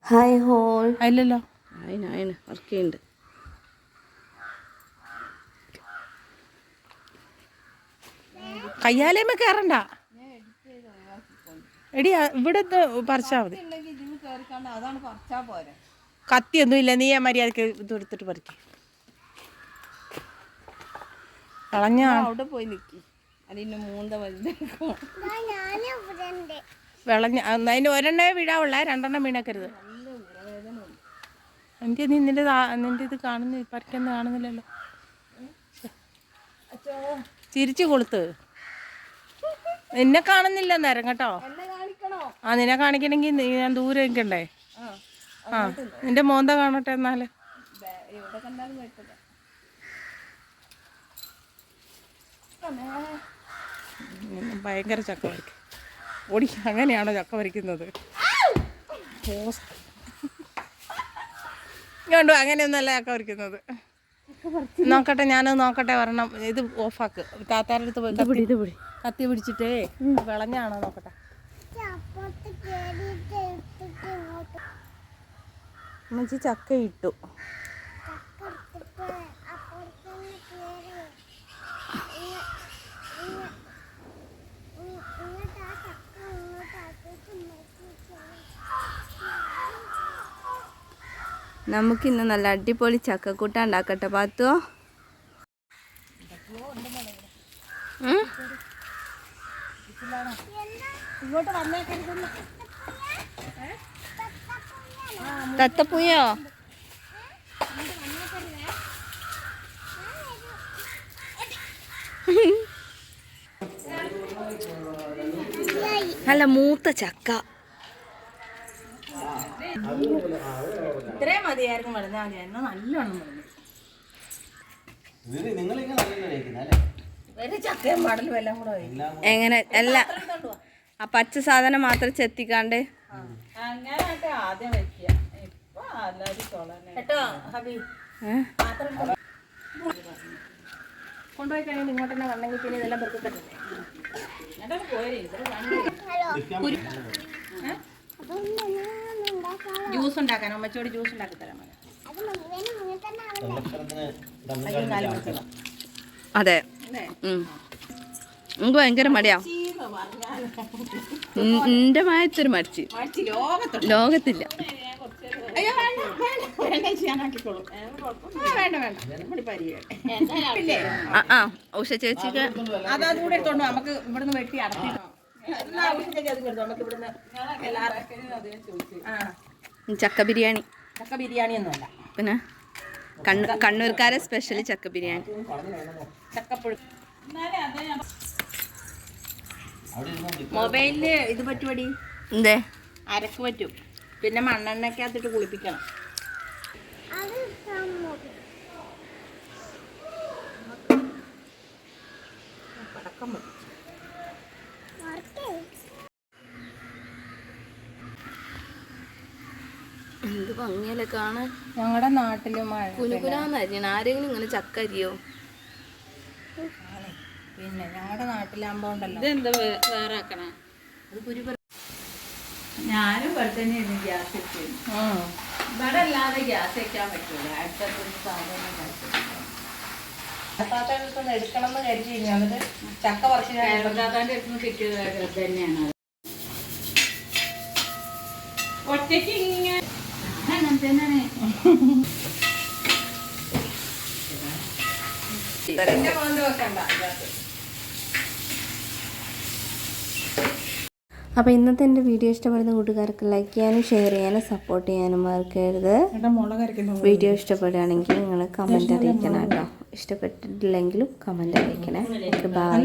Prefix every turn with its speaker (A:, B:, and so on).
A: Hi whole
B: അല്ലല്ലോ
A: അതിന് work ചെയ്യുന്നുണ്ട്.
B: കയ്യാലേമ കയറണ്ട എടി ഇവിടെ പറിച്ചാൽ മതി. കത്തിയൊന്നും ഇല്ല, നീ മര്യാദക്ക് ഇത് എടുത്തിട്ട് പറിക്കും. കളഞ്ഞ
A: അവിടെ പോയി നിൽക്കി അതിന് മൂന്ന
B: വിളഞ്ഞ അതിന് ഒരെണ്ണേ വീഴാവുള്ള, രണ്ടെണ്ണം വീണേക്കരുത്. എനിക്ക് നിന്റെ ഇത് കാണുന്ന പറിക്കുന്ന കാണുന്നില്ലല്ലോ. ചിരിച്ചു കൊളുത്ത്. നിന്നെ കാണുന്നില്ല നേരം കേട്ടോ. ആ നിന്നെ കാണിക്കണമെങ്കിൽ ഞാൻ ദൂരെ നിൽക്കണ്ടേ. ആ നിന്റെ മോന്ത കാണട്ടെ എന്നാല്. ഭയങ്കര ചക്ക പറിക്കും. ഓടി അങ്ങനെയാണോ ചക്ക പറിക്കുന്നത്? കണ്ടു, അങ്ങനെയൊന്നല്ല ചക്ക പറിക്കുന്നത്. നോക്കട്ടെ, ഞാനത് നോക്കട്ടെ. വരണം, ഇത് ഓഫാക്ക്. താത്താരുടെ അടുത്ത് പോയി കത്തി പിടിച്ചിട്ടേ വിളഞ്ഞാണോ നോക്കട്ടെ. അമ്മച്ചി ചക്ക ഇട്ടു.
A: നമുക്കിന്ന് നല്ല അടിപൊളി ചക്കക്കൂട്ട ഉണ്ടാക്കട്ടെ പാത്തോ. തത്തപ്പൂയോ? നല്ല മൂത്ത ചക്ക.
B: ഇത്രയും മതിയായിരുന്നു പറഞ്ഞാൽ മതിയായിരുന്നു. നല്ലോണം
A: എങ്ങനെ അല്ല, ആ പച്ച സാധനം മാത്രം ചെത്തിക്കാണ്ട്
B: കൊണ്ടുപോയി കഴിഞ്ഞാൽ ഇങ്ങോട്ട് തന്നെ വന്നെങ്കിൽ പിന്നെ ഇതെല്ലാം പെറുക്കത്തല്ലേ. ജ്യൂസ് ഉണ്ടാക്കാൻ അമ്മച്ചോട് ജ്യൂസ് ഉണ്ടാക്കി തരാൻ.
A: അതെ, നമുക്ക് ഭയങ്കര മടിയാ. എന്റെ മായത്തൊരു മടിച്ച് ലോകത്തില്ല. ഉഷ ചേച്ചിക്ക്
B: അതൂടെ എടുത്തോണ്ടോ നമുക്ക് ഇവിടുന്ന് വെട്ടി അടച്ചിട്ടോ.
A: ചക്ക ബിരിയാണി.
B: ചക്ക ബിരിയാണി ഒന്നുമല്ല,
A: പിന്നെ കണ്ണൂർക്കാരെ സ്പെഷ്യൽ ചക്ക ബിരിയാണി.
B: ചക്കപ്പുഴ മൊബൈലില് ഇത് പറ്റുപടി
A: എന്തേ
B: അരക്ക് പറ്റും. പിന്നെ മണ്ണെണ്ണക്കകത്തിട്ട് കുളിപ്പിക്കണം. പടക്കം
A: എന്ത് ഭംഗിയല്ലേ കാണാൻ.
B: ഞങ്ങളുടെ നാട്ടില് മഴ
A: കുനുകുനാന്നരിഞ്ഞ ആരെങ്കിലും ഇങ്ങനെ ചക്ക അരിയോ?
B: പിന്നെ ഞങ്ങളുടെ നാട്ടിലാകുമ്പോ ഉണ്ടല്ലോ.
A: ഇതെന്താ വേറെ ആക്കണേ? ഞാനും ഇവിടെ തന്നെയായിരുന്നു ഗ്യാസ് വെച്ചത്. ഇവിടെ അല്ലാതെ ഗ്യാസ് വെക്കാൻ പറ്റൂല. അടുത്തൊരു സാധനം
B: എടുക്കണം എന്ന് കരുതി കഴിഞ്ഞാൽ ചക്ക പറിച്ച്
A: താത്താൻ്റെ അടുത്ത് കിട്ടിയത് തന്നെയാണ്. ഒറ്റയ്ക്ക് ഇങ്ങനെ അങ്ങനെ തന്നെയാണ്.
C: അപ്പോൾ ഇന്നത്തെ എൻ്റെ വീഡിയോ ഇഷ്ടപ്പെടുന്ന കൂട്ടുകാർക്ക് ലൈക്ക് ചെയ്യാനും ഷെയർ ചെയ്യാനും സപ്പോർട്ട് ചെയ്യാനും മറക്കരുത്. വീഡിയോ ഇഷ്ടപ്പെടുകയാണെങ്കിൽ നിങ്ങൾ കമൻറ്റ് അറിയിക്കണം കേട്ടോ. ഇഷ്ടപ്പെട്ടിട്ടില്ലെങ്കിലും കമൻറ്റ് അറിയിക്കണേ. Okay, by.